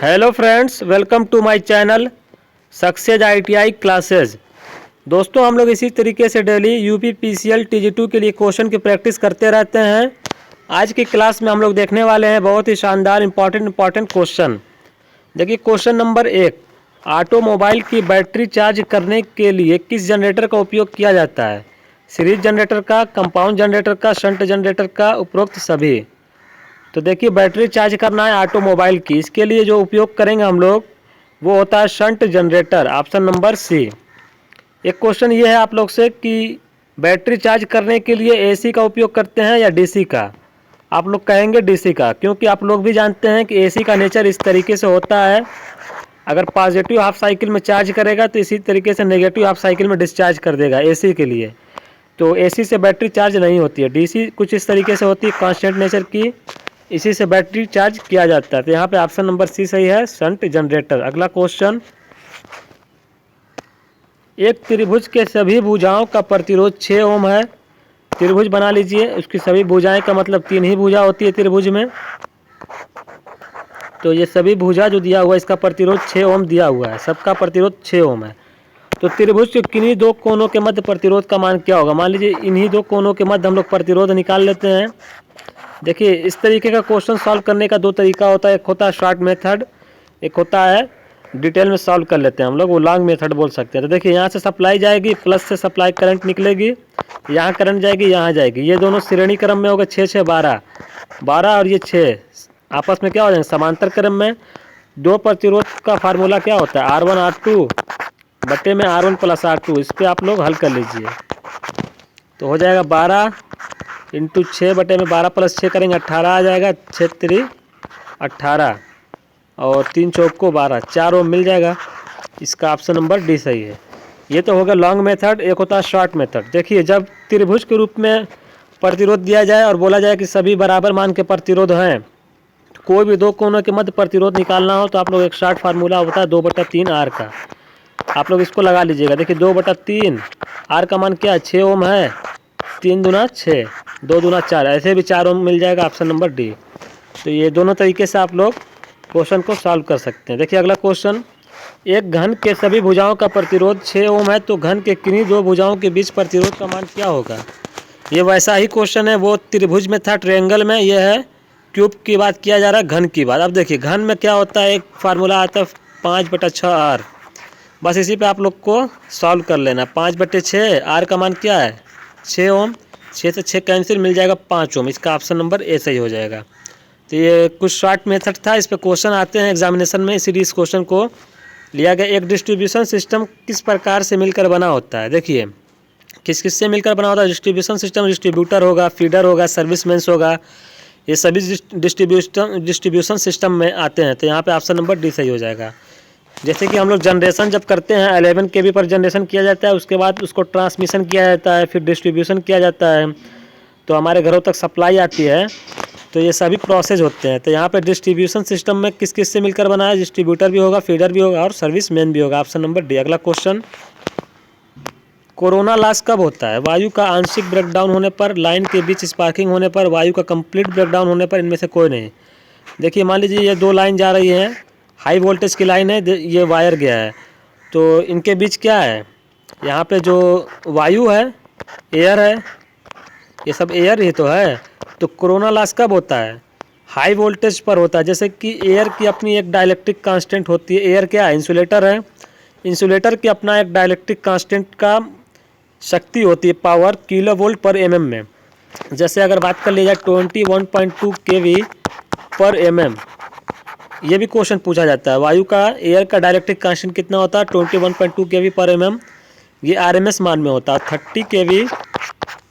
Hello friends, welcome to my channel success ITI classes. दोस्तों, हम लोग इसी तरीके से डेली यूपी पीसीएल टीजी2 के लिए क्वेश्चन की प्रैक्टिस करते रहते हैं। आज की क्लास में हम लोग देखने वाले हैं बहुत ही शानदार इंपॉर्टेंट क्वेश्चन। देखिए क्वेश्चन नंबर 1, ऑटोमोबाइल की बैटरी चार्ज करने के लिए किस जनरेटर का उपयोग किया जाता है? सीरीज जनरेटर का, कंपाउंड जनरेटर का, शंट जनरेटर का, उपरोक्त सभी। तो देखिए बैटरी चार्ज करना है ऑटोमोबाइल की, इसके लिए जो उपयोग करेंगे हम लोग वो होता है shunt generator, option number C. एक क्वेश्चन ये है आप लोग से कि बैटरी चार्ज करने के लिए एसी का उपयोग करते हैं या डीसी का? आप लोग कहेंगे डीसी का, क्योंकि आप लोग भी जानते हैं कि एसी का नेचर इस तरीके से होता है, अगर पॉजिटिव हाफ साइकिल में चार्ज करेगा तो इसी तरीके से नेगेटिव हाफ साइकिल में डिस्चार्ज कर देगा एसी के लिए। तो एसी से बैटरी चार्ज नहीं होती है, डीसी कुछ इस तरीके से होती है, कांस्टेंट नेचर की, इसी से बैटरी चार्ज किया जाता है। तो यहाँ पे ऑप्शन नंबर सी सही है, शंट जनरेटर। अगला क्वेश्चन, एक त्रिभुज के सभी भुजाओं का प्रतिरोध 6 ओम है। त्रिभुज बना लीजिए, उसकी सभी भुजाएं का मतलब 3 ही भुजा होती है त्रिभुज में। तो ये सभी भुजा जो दिया हुआ है इसका प्रतिरोध 6 ओम दिया हुआ है, सबका प्रतिरोध 6 ओम है। तो त्रिभुज के किन्हीं दो कोनों के मध्य प्रतिरोध का मान क्या होगा? मान लीजिए इन्हीं दो कोनों के मध्य हम लोग प्रतिरोध निकाल लेते हैं। देखिए इस तरीके का क्वेश्चन सॉल्व करने का दो तरीका होता है, एक होता है शॉर्ट मेथड, एक होता है डिटेल में सॉल्व कर लेते हैं हम लोग, वो लॉन्ग मेथड बोल सकते हैं। तो देखिए यहाँ से सप्लाई जाएगी, प्लस से सप्लाई करंट निकलेगी, यहाँ करंट जाएगी, यहाँ जाएगी, ये दोनों श्रेणी क्रम में होगा, 6 6 12 12 और ये 6 आपस में क्या हो जाएंगे? समांतर क्रम में। दो प्रतिरोध का फार्मूला क्या होता है? R1 R2 बटे में R1 प्लस R2। इस पर आप लोग हल कर लीजिए तो हो जाएगा 12 इंटू 6 बटे में 12 प्लस 6 करेंगे 18 आ जाएगा, 6 3 18 और 3 चौक को 12, 4 ओम मिल जाएगा। इसका ऑप्शन नंबर डी सही है। ये तो होगा लॉन्ग मेथड। एक होता है शॉर्ट मेथड। देखिए जब त्रिभुज के रूप में प्रतिरोध दिया जाए और बोला जाए कि सभी बराबर मान के प्रतिरोध हैं, कोई भी दो कोनों के मध्य प्रतिरोध निकालना हो तो आप लोग एक शॉर्ट फार्मूला होता है 2/3 आर का, आप लोग इसको लगा लीजिएगा। देखिए 2/3 आर का मान क्या है? 6 ओम है, 3 दूना 6, 2 दूना 4, ऐसे भी 4 ओम मिल जाएगा, ऑप्शन नंबर डी। तो ये दोनों तरीके से आप लोग क्वेश्चन को सॉल्व कर सकते हैं। देखिए अगला क्वेश्चन, एक घन के सभी भुजाओं का प्रतिरोध 6 ओम है, तो घन के किन्हीं दो भुजाओं के बीच प्रतिरोध का मान क्या होगा? ये वैसा ही क्वेश्चन है, वो त्रिभुज में था, ट्रायंगल में, ये है क्यूब की बात किया जा रहा है, घन की बात। अब देखिए घन में क्या होता है, एक फार्मूला आता है 5/6 आर, बस इसी पे आप लोग को सॉल्व कर लेना। 5/6 आर का मान क्या है? 6 ओम, 6 से 6 कैंसिल, मिल जाएगा 5 ओम। इसका ऑप्शन नंबर ए सही हो जाएगा। तो ये कुछ शॉर्ट मेथड था, इस पे क्वेश्चन आते हैं एग्जामिनेशन में, इसीलिए इस क्वेश्चन को लिया गया। एक डिस्ट्रीब्यूशन सिस्टम किस प्रकार से मिलकर बना होता है? देखिए किस किस से मिलकर बना होता है डिस्ट्रीब्यूशन सिस्टम? डिस्ट्रीब्यूटर होगा, फीडर होगा, सर्विसमेंस होगा, ये सभी डिस्ट्रीब्यूशन सिस्टम में आते हैं। तो यहाँ पे ऑप्शन नंबर डी सही हो जाएगा। जैसे कि हम लोग जनरेशन जब करते हैं 11 kV पर जनरेशन किया जाता है, उसके बाद उसको ट्रांसमिशन किया जाता है, फिर डिस्ट्रीब्यूशन किया जाता है, तो हमारे घरों तक सप्लाई आती है। तो ये सभी प्रोसेस होते हैं। तो यहाँ पे डिस्ट्रीब्यूशन सिस्टम में किस किस से मिलकर बना है? डिस्ट्रीब्यूटर भी होगा, फीडर भी होगा और सर्विस मैन भी होगा, ऑप्शन नंबर डी। अगला क्वेश्चन, कोरोना लॉस कब होता है? वायु का आंशिक ब्रेकडाउन होने पर, लाइन के बीच स्पार्किंग होने पर, वायु का कंप्लीट ब्रेकडाउन होने पर, इनमें से कोई नहीं। देखिए मान लीजिए ये दो लाइन जा रही हैं, हाई वोल्टेज की लाइन है, ये वायर गया है, तो इनके बीच क्या है? यहाँ पे जो वायु है, एयर है, ये सब एयर ही तो है। तो कोरोना लॉस कब होता है? हाई वोल्टेज पर होता है। जैसे कि एयर की अपनी एक डाइलेक्ट्रिक कांस्टेंट होती है, एयर क्या है? इंसुलेटर है, इंसुलेटर की अपना एक डाइलेक्ट्रिक कांस्टेंट का शक्ति होती है, पावर किलो वोल्ट पर एम में। जैसे अगर बात कर ली जाए 21.2 kV पर mm, ये भी क्वेश्चन पूछा जाता है। वायु का, एयर का डाइलेक्ट्रिक कांस्टेंट कितना होता है? 21.2 kV पर mm, ये RMS मान में होता है। 30 kV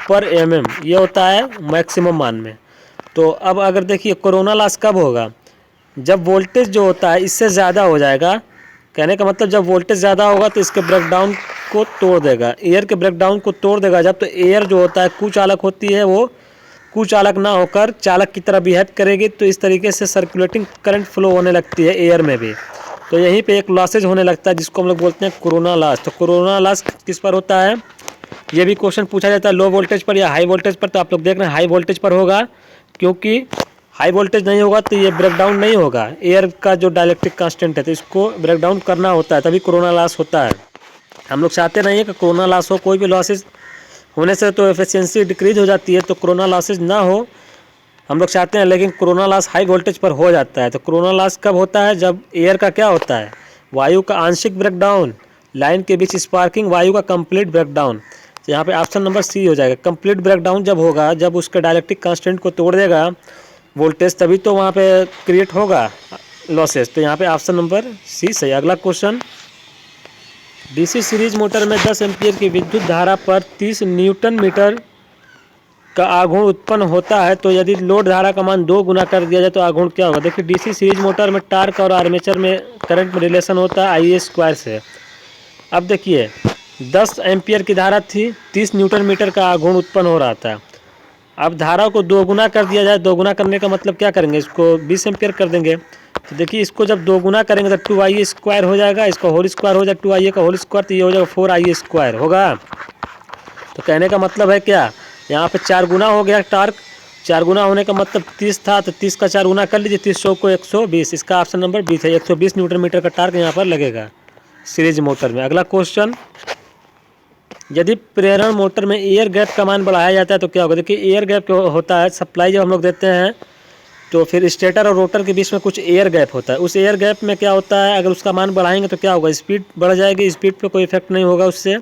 पर mm ये होता है मैक्सिमम मान में। तो अब अगर देखिए कोरोना लॉस कब होगा? जब वोल्टेज जो होता है इससे ज़्यादा हो जाएगा। कहने का मतलब जब वोल्टेज ज़्यादा होगा तो इसके ब्रेकडाउन को तोड़ देगा, एयर के ब्रेकडाउन को तोड़ देगा जब। तो एयर जो होता है कुचालक होती है, वो कुचालक ना होकर चालक की तरह बिहेव करेगी, तो इस तरीके से सर्कुलेटिंग करंट फ्लो होने लगती है एयर में भी। तो यहीं पे एक लॉसेज होने लगता है जिसको हम लोग बोलते हैं कोरोना लॉस। तो कोरोना लॉस किस पर होता है? ये भी क्वेश्चन पूछा जाता है लो वोल्टेज पर या हाई वोल्टेज पर। तो आप लोग देख रहे हैं हाई वोल्टेज पर होगा, क्योंकि हाई वोल्टेज नहीं होगा तो ये ब्रेक डाउन नहीं होगा। एयर का जो डाइलेक्ट्रिक कांस्टेंट है तो इसको ब्रेक डाउन करना होता है, तभी कोरोना लॉस होता है। हम लोग चाहते नहीं है कि कोरोना लॉस हो, कोई भी लॉसेज होने से तो एफिशिएंसी डिक्रीज हो जाती है, तो कोरोना लॉसेज ना हो हम लोग चाहते हैं, लेकिन कोरोना लॉस हाई वोल्टेज पर हो जाता है। तो कोरोना लॉस कब होता है? जब एयर का क्या होता है, वायु का आंशिक ब्रेकडाउन, लाइन के बीच स्पार्किंग, वायु का कंप्लीट ब्रेकडाउन। तो यहाँ पे ऑप्शन नंबर सी हो जाएगा। कंप्लीट ब्रेकडाउन जब होगा, जब उसके डाइलेक्ट्रिक कांस्टेंट को तोड़ देगा वोल्टेज, तभी तो वहाँ पे क्रिएट होगा लॉसेज। तो यहाँ पे ऑप्शन नंबर सी सही। अगला क्वेश्चन, डीसी सीरीज मोटर में 10 एम्पीयर की विद्युत धारा पर 30 न्यूटन मीटर का आघूर्ण उत्पन्न होता है, तो यदि लोड धारा का मान 2 गुना कर दिया जाए तो आघूर्ण क्या होगा? देखिए डीसी सीरीज मोटर में टार्क और आर्मेचर में करंट में रिलेशन होता है आई ए स्क्वायर से। अब देखिए 10 एम्पियर की धारा थी, 30 न्यूटन मीटर का आघूर्ण उत्पन्न हो रहा था। अब धारा को 2 गुना कर दिया जाए, 2 गुना करने का मतलब क्या करेंगे, इसको 20 एम्पियर कर देंगे। तो देखिए इसको जब 2 गुना करेंगे तो 2 आई ए स्क्वायर हो जाएगा, इसका होल स्क्वायर हो जाएगा 2 आई ए का होल स्क्वायर, तो ये हो जाएगा 4 आई ए स्क्वायर होगा। तो कहने का मतलब है क्या, यहाँ पे 4 गुना हो गया टार्क। 4 गुना होने का मतलब 30 था, तो 30 का 4 गुना कर लीजिए, 30 को 120। इसका ऑप्शन नंबर 20 है। 120 न्यूटन मीटर का टार्क यहाँ पर लगेगा सीरीज मोटर में। अगला क्वेश्चन, यदि प्रेरण मोटर में एयर गैप का मान बढ़ाया जाता है तो क्या होगा? देखिए एयर गैप होता है, सप्लाई जब हम लोग देते हैं तो फिर स्टेटर और रोटर के बीच में कुछ एयर गैप होता है। उस एयर गैप में क्या होता है, अगर उसका मान बढ़ाएंगे तो क्या होगा? स्पीड बढ़ जाएगी, स्पीड पे कोई इफेक्ट नहीं होगा, उससे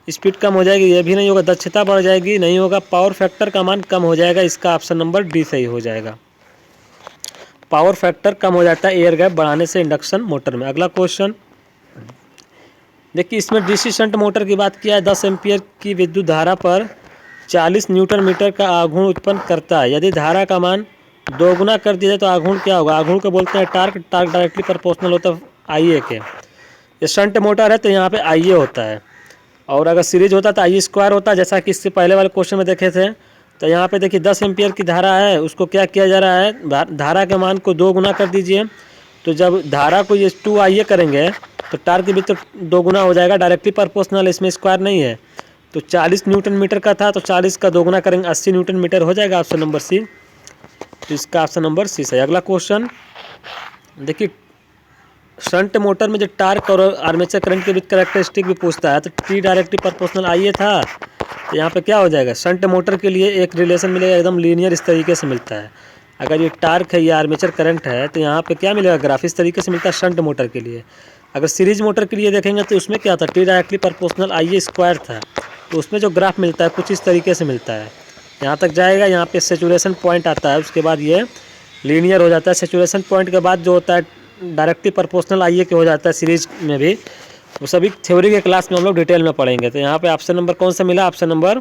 स्पीड कम हो जाएगी, ये भी नहीं होगा। दक्षता बढ़ जाएगी, नहीं होगा। पावर फैक्टर का मान कम हो जाएगा, इसका ऑप्शन नंबर डी सही हो जाएगा। पावर फैक्टर कम हो जाता है एयर गैप बढ़ाने से इंडक्शन मोटर में। अगला क्वेश्चन, देखिए इसमें डीसी शंट मोटर की बात किया है। 10 एम्पियर की विद्युत धारा पर 40 न्यूटन मीटर का आघूर्ण उत्पन्न करता है। यदि धारा का मान 2 गुना कर दिया जाए तो आघूर्ण क्या होगा? आघूर्ण को बोलते हैं टार्क। टार्क डायरेक्टली प्रोपोर्शनल होता है आई ए के। ये शंट मोटर है तो यहाँ पे आई ए होता है, और अगर सीरीज होता तो आई स्क्वायर होता, जैसा कि इससे पहले वाले क्वेश्चन में देखे थे। तो यहाँ पे देखिए 10 एम्पियर की धारा है, उसको क्या किया जा रहा है, धारा के मान को 2 गुना कर दीजिए। तो जब धारा को ये 2 आई ए करेंगे तो टार्क के बीच तो 2 गुना हो जाएगा, डायरेक्टली प्रोपोर्शनल, इसमें स्क्वायर नहीं है। तो 40 न्यूटन मीटर का था, तो 40 का 2 गुना करेंगे 80 न्यूटन मीटर हो जाएगा, ऑप्शन नंबर सी। तो इसका ऑप्शन नंबर सी है। अगला क्वेश्चन देखिए, शंट मोटर में जो टार्क और आर्मेचर करंट के बीच कैरेक्टरिस्टिक भी पूछता है, तो टी डायरेक्टली प्रोपोर्शनल आई ए था, तो यहाँ पे क्या हो जाएगा? शंट मोटर के लिए एक रिलेशन मिलेगा, एकदम लीनियर इस तरीके से मिलता है। अगर ये टार्क है, ये आर्मेचर करंट है, तो यहाँ पे क्या मिलेगा? ग्राफ इस तरीके से मिलता है शंट मोटर के लिए। अगर सीरीज मोटर के लिए देखेंगे तो उसमें क्या था? टी डायरेक्टली प्रोपोर्शनल आई ए स्क्वायर था, तो उसमें जो ग्राफ मिलता है कुछ इस तरीके से मिलता है। यहाँ तक जाएगा, यहाँ पे सेचुरेशन पॉइंट आता है, उसके बाद ये लीनियर हो जाता है। सेचुरेशन पॉइंट के बाद जो होता है डायरेक्टली प्रोपोर्शनल आई ए के हो जाता है सीरीज में भी। वो सभी थ्योरी के क्लास में हम लोग डिटेल में पढ़ेंगे। तो यहाँ पे ऑप्शन नंबर कौन सा मिला? ऑप्शन नंबर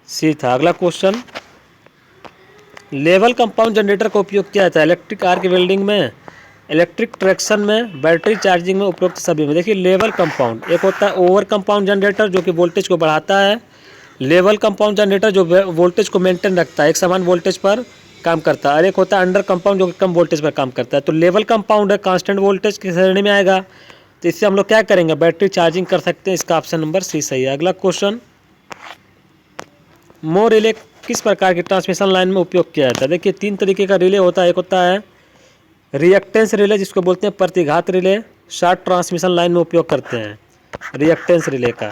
सी था। अगला क्वेश्चन, लेवल कंपाउंड जनरेटर का उपयोग किया जाता है इलेक्ट्रिक आर्क वेल्डिंग में, इलेक्ट्रिक ट्रैक्शन में, बैटरी चार्जिंग में, उपरोक्त सभी में। देखिए लेवल कंपाउंड, एक होता है ओवर कंपाउंड जनरेटर जो कि वोल्टेज को बढ़ाता है। लेवल कंपाउंड जनरेटर जो वोल्टेज को मेंटेन रखता है, एक समान वोल्टेज पर काम करता है। और एक होता है अंडर कंपाउंड जो कि कम वोल्टेज पर काम करता है। तो लेवल कंपाउंड है, कांस्टेंट वोल्टेज की श्रेणी में आएगा, तो इससे हम लोग क्या करेंगे? बैटरी चार्जिंग कर सकते हैं, इसका ऑप्शन नंबर सी सही है। अगला क्वेश्चन, मो रिले किस प्रकार की ट्रांसमिशन लाइन में उपयोग किया जाता है? देखिए 3 तरीके का रिले होता है। एक होता है रिएक्टेंस रिले, जिसको बोलते हैं प्रतिघात रिले, शॉर्ट ट्रांसमिशन लाइन में उपयोग करते हैं रिएक्टेंस रिले का।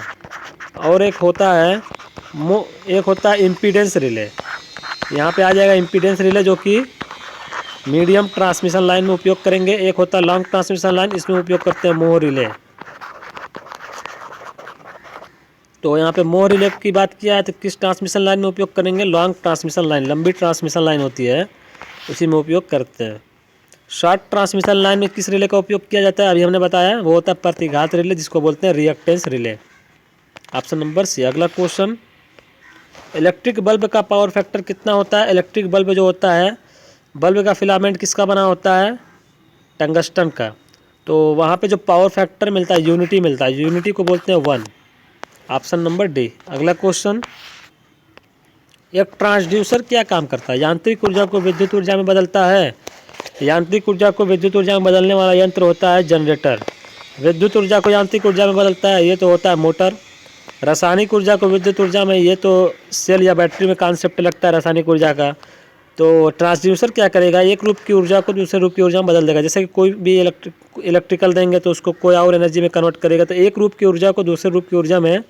और एक होता है इम्पीडेंस रिले, यहाँ पे आ जाएगा इम्पीडेंस रिले, जो कि मीडियम ट्रांसमिशन लाइन में उपयोग करेंगे। एक होता है लॉन्ग ट्रांसमिशन लाइन, इसमें उपयोग करते हैं मोह रिले। तो यहाँ पे मोह रिले की बात किया है तो किस ट्रांसमिशन लाइन में उपयोग करेंगे? लॉन्ग ट्रांसमिशन लाइन, लंबी ट्रांसमिशन लाइन होती है, उसी में उपयोग करते हैं। शॉर्ट ट्रांसमिशन लाइन में किस रिले का उपयोग किया जाता है? अभी हमने बताया, वो होता है प्रतिघात रिले, जिसको बोलते हैं reactance relay, option number C. अगला क्वेश्चन, इलेक्ट्रिक बल्ब का पावर फैक्टर कितना होता है? इलेक्ट्रिक बल्ब जो होता है, बल्ब का फिलामेंट किसका बना होता है? टंगस्टन का। तो वहाँ पे जो पावर फैक्टर मिलता है, यूनिटी मिलता है, यूनिटी को बोलते हैं 1, ऑप्शन नंबर डी। अगला क्वेश्चन, एक ट्रांसड्यूसर क्या काम करता है? यांत्रिक ऊर्जा को विद्युत ऊर्जा में बदलता है। यांत्रिक ऊर्जा को विद्युत ऊर्जा में बदलने वाला यंत्र होता है जनरेटर। विद्युत ऊर्जा को यांत्रिक ऊर्जा में बदलता है, ये तो होता है मोटर। रासायनिक ऊर्जा को विद्युत ऊर्जा में, ये तो सेल या बैटरी में कॉन्सेप्ट लगता है रासायनिक ऊर्जा का। तो ट्रांसड्यूसर क्या करेगा, एक रूप की ऊर्जा को दूसरे रूप की ऊर्जा में बदल देगा। जैसे कि कोई भी इलेक्ट्रिकल देंगे तो उसको कोई और एनर्जी में कन्वर्ट करेगा। तो एक रूप की ऊर्जा को दूसरे रूप की ऊर्जा में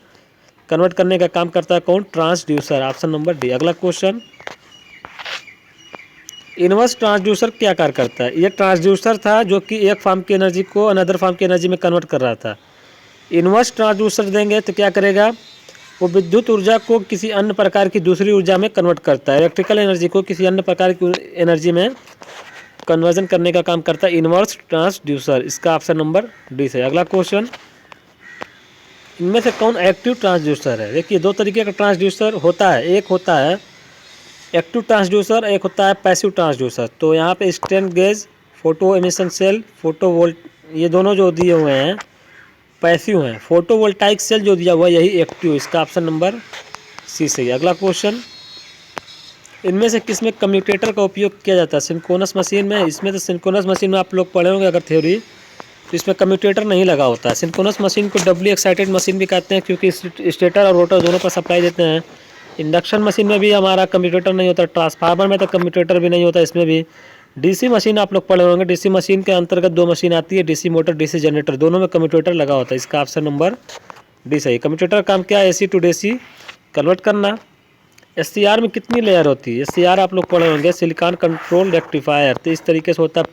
कन्वर्ट करने का काम करता है कौन, ट्रांसड्यूसर। Option number D. अगला क्वेश्चन, इनवर्स ट्रांसड्यूसर क्या कार्य करता है। ये ट्रांसड्यूसर था जो कि एक फॉर्म की एनर्जी को अनदर फॉर्म की एनर्जी में कन्वर्ट कर रहा था। इनवर्स ट्रांसड्यूसर देंगे तो क्या करेगा, वो विद्युत ऊर्जा को किसी अन्य प्रकार की दूसरी ऊर्जा में कन्वर्ट करता है। इलेक्ट्रिकल एनर्जी को किसी अन्य प्रकार की एनर्जी में कन्वर्जन करने का काम करता है इनवर्स ट्रांसड्यूसर। इसका ऑप्शन नंबर डी से। अगला क्वेश्चन, इनमें से कौन एक्टिव ट्रांसड्यूसर है। देखिए दो तरीके का ट्रांसड्यूसर होता है, एक होता है एक्टिव ट्रांसड्यूसर, एक होता है पैसिव ट्रांसड्यूसर। तो यहाँ पे strain gauge, photo emission cell, photo volt, ये दोनों जो दिए हुए हैं पैसिव हैं। फोटो वोल्टाइक सेल जो दिया हुआ है यही एक्टिव। इसका ऑप्शन नंबर सी सही। अगला क्वेश्चन, इनमें से किस में कम्यूटेटर का उपयोग किया जाता है। सिंक्रोनस मशीन में। इसमें तो सिंक्रोनस मशीन में आप लोग पढ़े होंगे अगर थ्योरी, तो इसमें कम्यूटेटर नहीं लगा होता है। सिंक्रोनस मशीन को डब्ल्यू एक्साइटेड मशीन भी कहते हैं क्योंकि स्टेटर और रोटर दोनों पर सप्लाई देते हैं। इंडक्शन मशीन में भी हमारा कम्यूटेटर नहीं होता, ट्रांसफार्मर में तो कम्यूटेटर भी नहीं होता। इसमें भी डीसी मशीन आप लोग पढ़े होंगे। डीसी मशीन के अंतर्गत दो मशीन आती है, डीसी मोटर, डीसी जनरेटर, दोनों में कम्यूटेटर लगा होता है। इसका ऑप्शन नंबर डी सही। कम्यूटेटर काम क्या है, एसी टू डीसी कन्वर्ट करना। एससीआर में कितनी लेयर होती है। एससीआर आप लोग पढ़े होंगे, सिलिकॉन कंट्रोल रेक्टिफायर। तो इस तरीके से होता है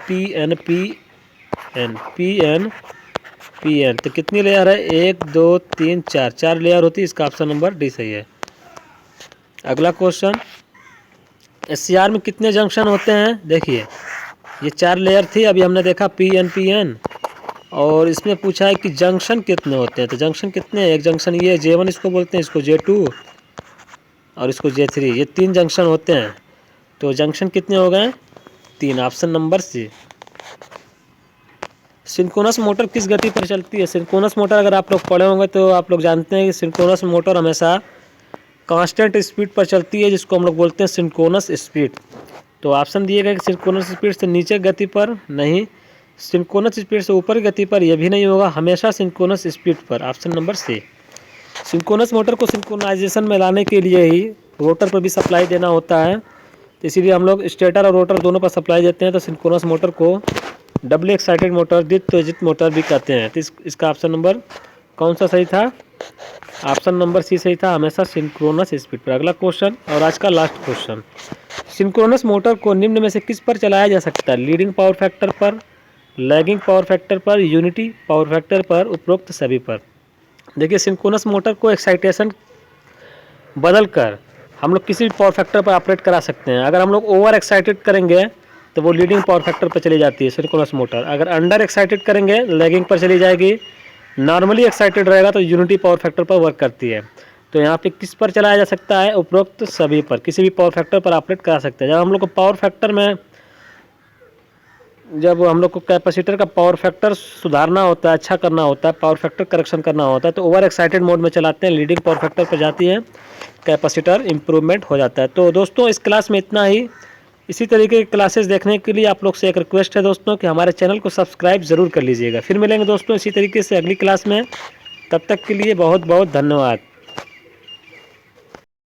पीएन। तो कितनी लेयर है, 1 2 3 4, 4 लेयर होती है। इसका ऑप्शन नंबर डी सही है। अगला क्वेश्चन, एससीआर में कितने जंक्शन होते हैं। देखिए ये 4 लेयर थी, अभी हमने देखा पीएन, और इसमें पूछा है कि जंक्शन कितने होते हैं। तो जंक्शन कितने हैं, एक जंक्शन ये J1 इसको बोलते हैं, इसको J2 और इसको J3, ये 3 जंक्शन होते हैं। तो जंक्शन कितने हो गए, 3। Option number C. Synchronous motor किस गति पर चलती है। सिंक्रोनस मोटर अगर आप लोग पढ़े होंगे तो आप लोग जानते हैं कि सिंक्रोनस मोटर हमेशा कांस्टेंट स्पीड पर चलती है, जिसको हम लोग बोलते हैं सिंक्रोनस स्पीड। तो ऑप्शन दिए गए कि सिंक्रोनस स्पीड से नीचे गति पर नहीं, सिंक्रोनस स्पीड से ऊपर गति पर यह भी नहीं होगा, हमेशा सिंक्रोनस स्पीड पर। Option number C. Synchronous motor को सिंक्रोनाइजेशन में लाने के लिए ही रोटर पर भी सप्लाई देना होता है, तो इसीलिए हम लोग स्टेटर और रोटर दोनों पर सप्लाई देते हैं। तो सिंक्रोनस मोटर को डबल एक्साइटेड मोटर, द्वित्वजित मोटर भी कहते हैं। तो इसका ऑप्शन नंबर कौन सा सही था, ऑप्शन नंबर सी सही था, हमेशा सिंक्रोनस स्पीड पर। अगला क्वेश्चन और आज का लास्ट क्वेश्चन, सिंक्रोनस मोटर को निम्न में से किस पर चलाया जा सकता है। लीडिंग पावर फैक्टर पर, लैगिंग पावर फैक्टर पर, यूनिटी पावर फैक्टर पर, उपरोक्त सभी पर। देखिए सिंक्रोनस मोटर को एक्साइटेशन बदल कर हम लोग किसी भी पावर फैक्टर पर ऑपरेट करा सकते हैं। अगर हम लोग ओवर एक्साइटेड करेंगे तो वो लीडिंग पावर फैक्टर पर चली जाती है सिंक्रोनस मोटर। अगर अंडर एक्साइटेड करेंगे लैगिंग पर चली जाएगी। नॉर्मली एक्साइटेड रहेगा तो यूनिटी पावर फैक्टर पर वर्क करती है। तो यहाँ पे किस पर चलाया जा सकता है, उपरोक्त सभी पर, किसी भी पावर फैक्टर पर ऑपरेट करा सकते हैं। जब हम लोग को पावर फैक्टर में, जब हम लोग को कैपेसिटर का पावर फैक्टर सुधारना होता है, अच्छा करना होता है, पावर फैक्टर करेक्शन करना होता है, तो ओवर एक्साइटेड मोड में चलाते हैं, लीडिंग पावर फैक्टर पर जाती है, कैपेसिटर इंप्रूवमेंट हो जाता है। तो दोस्तों इस क्लास में इतना ही। इसी तरीके की क्लासेस देखने के लिए आप लोग से एक रिक्वेस्ट है दोस्तों कि हमारे चैनल को सब्सक्राइब ज़रूर कर लीजिएगा। फिर मिलेंगे दोस्तों इसी तरीके से अगली क्लास में। तब तक के लिए बहुत बहुत धन्यवाद।